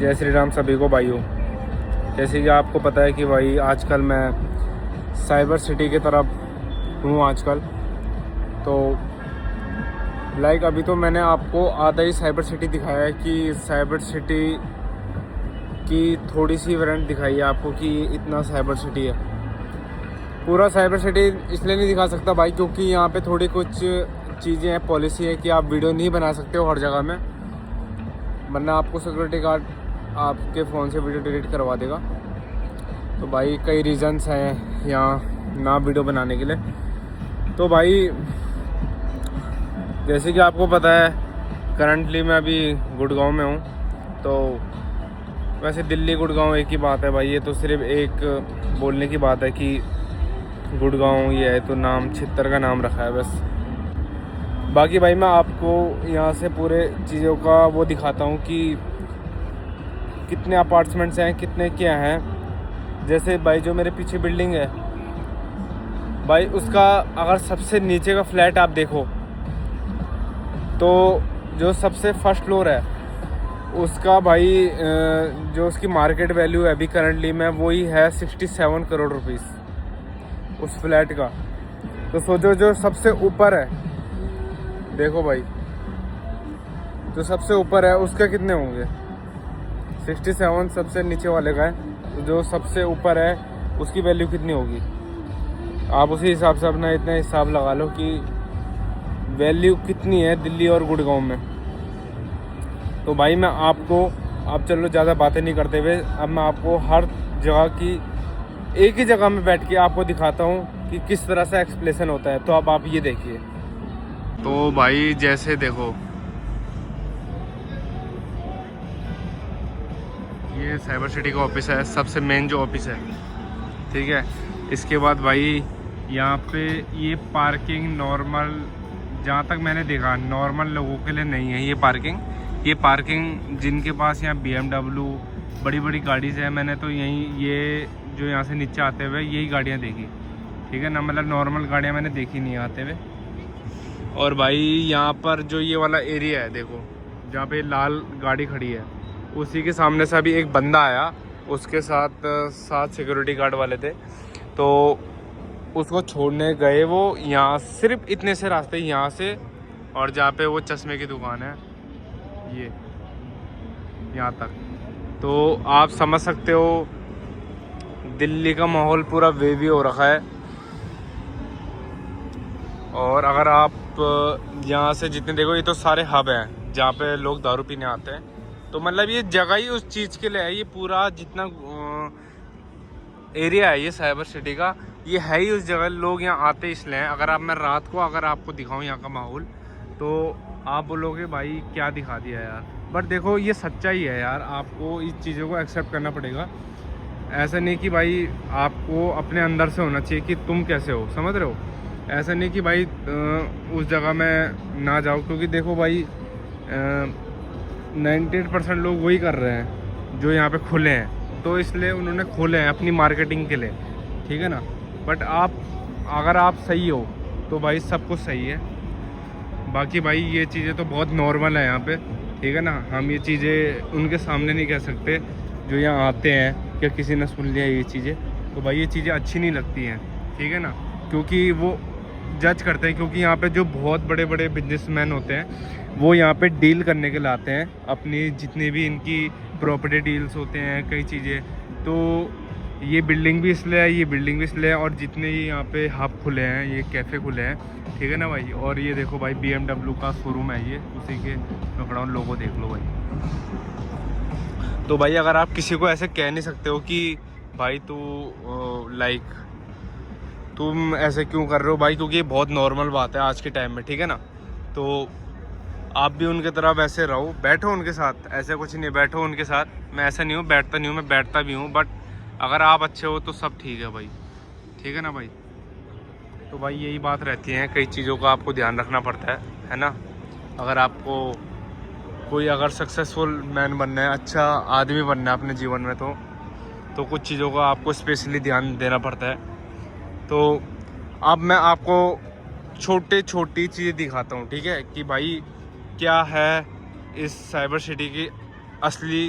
जय श्री राम सभी को भाइयों। जैसे कि आपको पता है कि भाई आजकल मैं साइबर सिटी की तरफ हूँ आजकल। तो अभी तो मैंने आपको आधा ही साइबर सिटी दिखाया है कि साइबर सिटी की थोड़ी सी वेरिएंट दिखाई है आपको कि इतना साइबर सिटी है। पूरा साइबर सिटी इसलिए नहीं दिखा सकता भाई क्योंकि यहाँ पे थोड़ी कुछ चीज़ें हैं, पॉलिसी है कि आप वीडियो नहीं बना सकते हो हर जगह में, वरना आपको सिक्योरिटी गार्ड आपके फ़ोन से वीडियो डिलीट करवा देगा। तो भाई कई रीज़न्स हैं यहाँ ना वीडियो बनाने के लिए। तो भाई जैसे कि आपको पता है करंटली मैं अभी गुड़गांव में हूँ। तो वैसे दिल्ली गुड़गांव एक ही बात है भाई, ये तो सिर्फ एक बोलने की बात है कि गुड़गांव ये है तो नाम छितर का नाम रखा है बस। बाकी भाई मैं आपको यहाँ से पूरे चीज़ों का वो दिखाता हूँ कि कितने अपार्टमेंट्स हैं, कितने क्या हैं। जैसे भाई जो मेरे पीछे बिल्डिंग है भाई, उसका अगर सबसे नीचे का फ्लैट आप देखो तो जो सबसे फर्स्ट फ्लोर है उसका भाई जो उसकी मार्केट वैल्यू है अभी करंटली में वही है 67 करोड़ रुपीस उस फ्लैट का। तो सोचो जो सबसे ऊपर है, देखो भाई जो सबसे ऊपर है उसका कितने होंगे, 67 सबसे नीचे वाले का है, तो जो सबसे ऊपर है उसकी वैल्यू कितनी होगी। आप उसी हिसाब से अपना इतना हिसाब लगा लो कि वैल्यू कितनी है दिल्ली और गुड़गांव में। तो भाई मैं आपको, आप चलो ज़्यादा बातें नहीं करते हुए, अब मैं आपको हर जगह की एक ही जगह में बैठ के आपको दिखाता हूँ कि किस तरह से एक्सप्लेनेशन होता है। तो अब आप ये देखिए। तो भाई जैसे देखो ये साइबर सिटी का ऑफिस है, सबसे मेन जो ऑफिस है, ठीक है। इसके बाद भाई यहाँ पे ये पार्किंग नॉर्मल, जहाँ तक मैंने देखा नॉर्मल लोगों के लिए नहीं है ये पार्किंग। ये पार्किंग जिनके पास यहाँ BMW बड़ी बड़ी गाड़ी है, मैंने तो यहीं ये जो यहाँ से नीचे आते हुए यही गाड़ियाँ देखी, ठीक है ना। मतलब नॉर्मल गाड़ियाँ मैंने देखी नहीं आते हुए। और भाई यहाँ पर जो ये वाला एरिया है देखो, जहाँ पे लाल गाड़ी खड़ी है उसी के सामने से अभी एक बंदा आया, उसके साथ 7 सिक्योरिटी गार्ड वाले थे। तो उसको छोड़ने गए वो यहाँ, सिर्फ इतने से रास्ते यहाँ से, और जहाँ पे वो चश्मे की दुकान है ये यहाँ तक। तो आप समझ सकते हो दिल्ली का माहौल पूरा वेवी हो रखा है। और अगर आप यहाँ से जितने देखो, ये तो सारे हब हैं जहाँ पे लोग दारू पीने आते हैं। तो मतलब ये जगह ही उस चीज़ के लिए है, ये पूरा जितना एरिया है ये साइबर सिटी का, ये है ही उस जगह, लोग यहाँ आते इसलिए हैं। अगर आप, मैं रात को अगर आपको दिखाऊं यहाँ का माहौल तो आप बोलोगे भाई क्या दिखा दिया यार, बट देखो ये सच्चाई है यार, आपको इस चीज़ों को एक्सेप्ट करना पड़ेगा। ऐसा नहीं कि भाई आपको अपने अंदर से होना चाहिए कि तुम कैसे हो, समझ रहे हो। ऐसा नहीं कि भाई उस जगह में ना जाओ, क्योंकि देखो भाई 98% लोग वही कर रहे हैं जो यहाँ पे खुले हैं, तो इसलिए उन्होंने खोले हैं अपनी मार्केटिंग के लिए, ठीक है ना। बट आप, अगर आप सही हो तो भाई सब कुछ सही है। बाकी भाई ये चीज़ें तो बहुत नॉर्मल है यहाँ पे, ठीक है ना। हम ये चीज़ें उनके सामने नहीं कह सकते जो यहाँ आते हैं कि किसी ने सुन लिया ये चीज़ें, तो भाई ये चीज़ें अच्छी नहीं लगती हैं, ठीक है ना, क्योंकि वो जज करते हैं। क्योंकि यहाँ पे जो बहुत बड़े बड़े बिजनेसमैन होते हैं वो यहाँ पे डील करने के लिए आते हैं, अपनी जितनी भी इनकी प्रॉपर्टी डील्स होते हैं कई चीज़ें। तो ये बिल्डिंग भी इसलिए है, ये बिल्डिंग भी इसलिए है, और जितने ही यहाँ पे हब खुले हैं, ये कैफ़े खुले हैं, ठीक है ना भाई। और ये देखो भाई BMW का शोरूम है ये, उसी के पकड़ाओ लोगो देख लो भाई। तो भाई अगर आप किसी को ऐसे कह नहीं सकते हो कि भाई तू तुम ऐसे क्यों कर रहे हो भाई, क्योंकि ये बहुत नॉर्मल बात है आज के टाइम में, ठीक है ना। तो आप भी उनके तरह वैसे रहो, बैठो उनके साथ, ऐसे कुछ नहीं, बैठो उनके साथ। मैं ऐसा नहीं हूँ, बैठता नहीं हूँ, मैं बैठता भी हूँ, बट अगर आप अच्छे हो तो सब ठीक है भाई, ठीक है ना भाई। तो भाई यही बात रहती है, कई चीज़ों का आपको ध्यान रखना पड़ता है ना। अगर आपको कोई अगर सक्सेसफुल मैन बनना है, अच्छा आदमी बनना है अपने जीवन में, तो कुछ चीज़ों का आपको स्पेशली ध्यान देना पड़ता है। तो अब मैं आपको छोटी चीज़ें दिखाता हूँ, ठीक है, कि भाई क्या है इस साइबर सिटी की असली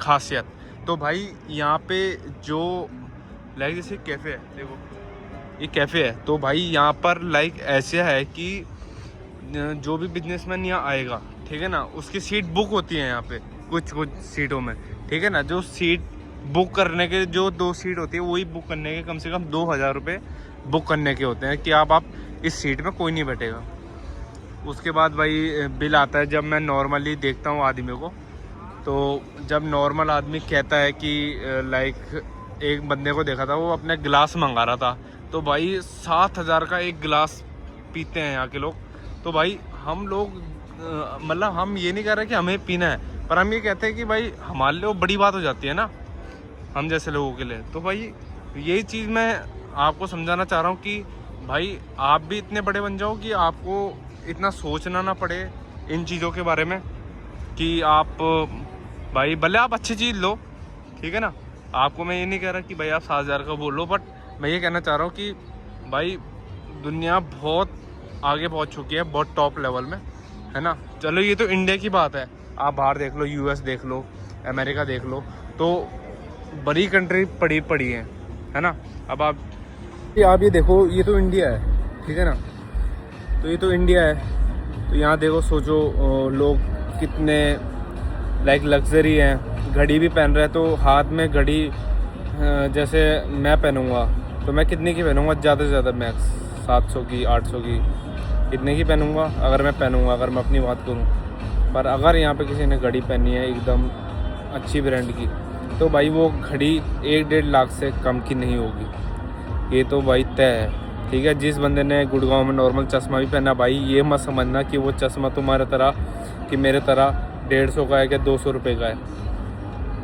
खासियत। तो भाई यहाँ पे जो लाइक जैसे कैफ़े है, देखो ये कैफ़े है, तो भाई यहाँ पर लाइक ऐसे है कि जो भी बिजनेसमैन यहाँ आएगा, ठीक है ना, उसकी सीट बुक होती है यहाँ पे कुछ कुछ सीटों में, ठीक है ना। जो सीट बुक करने के जो 2 सीट होती है वही बुक करने के कम से कम 2000 रुपये बुक करने के होते हैं कि आप इस सीट में कोई नहीं बैठेगा। उसके बाद भाई बिल आता है। जब मैं नॉर्मली देखता हूँ आदमी को, तो जब नॉर्मल आदमी कहता है कि लाइक एक बंदे को देखा था वो अपने गिलास मंगा रहा था, तो भाई 7000 का एक गिलास पीते हैं यहाँ के लोग। तो भाई हम लोग मतलब हम ये नहीं कह रहे कि हमें पीना है, पर हम ये कहते हैं कि भाई हमारे लिए वो बड़ी बात हो जाती है ना, हम जैसे लोगों के लिए। तो भाई यही चीज़ मैं आपको समझाना चाह रहा हूँ कि भाई आप भी इतने बड़े बन जाओ कि आपको इतना सोचना ना पड़े इन चीज़ों के बारे में कि आप भाई भले आप अच्छी चीज़ लो, ठीक है ना। आपको मैं ये नहीं कह रहा कि भाई आप 7000 का बोल लो, बट मैं ये कहना चाह रहा हूँ कि भाई दुनिया बहुत आगे पहुँच चुकी है, बहुत टॉप लेवल में, है ना। चलो ये तो इंडिया की बात है, आप बाहर देख लो, यूएस देख लो, अमेरिका देख लो, तो बड़ी कंट्री पड़ी है ना। अब आप ये देखो, ये तो इंडिया है, ठीक है ना, तो ये तो इंडिया है। तो यहाँ देखो, सोचो लोग कितने लाइक लग्जरी हैं, घड़ी भी पहन रहे हैं। तो हाथ में घड़ी जैसे मैं पहनूँगा तो मैं कितने की पहनूँगा, ज़्यादा से ज़्यादा मैक्स 700 की 800 की इतने की पहनूँगा अगर मैं पहनूँगा, अगर मैं अपनी बात करूँ। पर अगर यहाँ पे किसी ने घड़ी पहनी है एकदम अच्छी ब्रांड की, तो भाई वो घड़ी 1-1.5 लाख से कम की नहीं होगी, ये तो भाई तय है, ठीक है। जिस बंदे ने गुड़गांव में नॉर्मल चश्मा भी पहना, भाई ये मत समझना कि वो चश्मा तुम्हारे तरह कि मेरे तरह 150 का है कि 200 रुपये का है।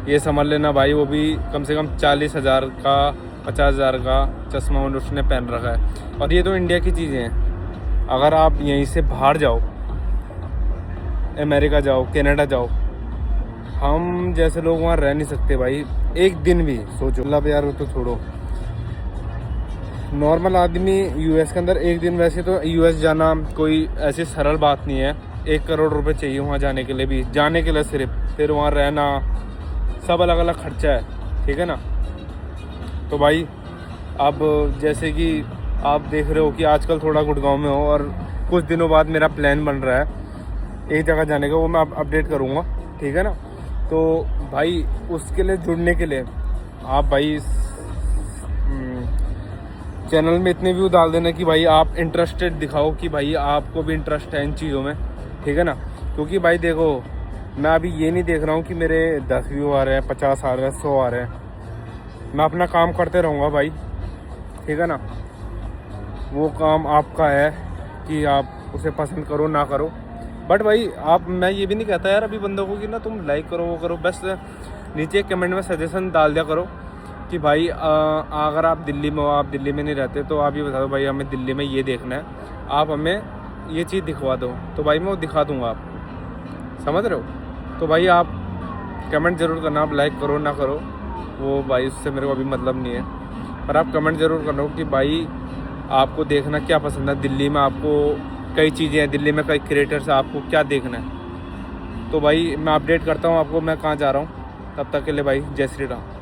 ये समझ लेना भाई वो भी कम से कम 40,000 का 50,000 का चश्मा उसने पहन रखा है। और ये तो इंडिया की चीज़ें हैं। अगर आप यहीं से बाहर जाओ, अमेरिका जाओ, कनाडा जाओ, हम जैसे लोग वहाँ रह नहीं सकते भाई एक दिन भी। सोचो मतलब यार, वो तो छोड़ो, नॉर्मल आदमी यूएस के अंदर एक दिन, वैसे तो यूएस जाना कोई ऐसी सरल बात नहीं है, 1 करोड़ रुपए चाहिए वहाँ जाने के लिए भी, जाने के लिए सिर्फ, फिर वहाँ रहना, सब अलग अलग खर्चा है, ठीक है ना। तो भाई अब जैसे कि आप देख रहे हो कि आजकल थोड़ा गुड़गांव में हो, और कुछ दिनों बाद मेरा प्लान बन रहा है एक जगह जाने का, वो मैं अपडेट करूँगा, ठीक है ना। तो भाई उसके लिए जुड़ने के लिए आप भाई चैनल में इतने व्यू डाल देना कि भाई आप इंटरेस्टेड दिखाओ कि भाई आपको भी इंटरेस्ट है इन चीज़ों में, ठीक है ना। क्योंकि भाई देखो, मैं अभी ये नहीं देख रहा हूँ कि मेरे 10 व्यू आ रहे हैं, 50 आ रहे हैं, 100 आ रहे हैं। मैं अपना काम करते रहूँगा भाई, ठीक है ना। वो काम आपका है कि आप उसे पसंद करो ना करो, बट भाई आप, मैं ये भी नहीं कहता यार अभी बंदों को कि ना तुम लाइक करो वो करो, बस नीचे कमेंट में सजेशन डाल दिया करो कि भाई अगर आप दिल्ली में हो, आप दिल्ली में नहीं रहते, तो आप ये बता दो भाई हमें दिल्ली में ये देखना है, आप हमें ये चीज़ दिखवा दो, तो भाई मैं वो दिखा दूँगा आपको, समझ रहे हो। तो भाई आप कमेंट ज़रूर करना, आप लाइक करो ना करो वो भाई उससे मेरे को अभी मतलब नहीं है, पर आप कमेंट ज़रूर करना कि भाई आपको देखना क्या पसंद है, दिल्ली में आपको कई चीज़ें हैं, दिल्ली में कई क्रिएटर्स हैं, आपको क्या देखना है। तो भाई मैं अपडेट करता हूँ आपको मैं कहाँ जा रहा हूँ, तब तक के लिए भाई जय श्री राम।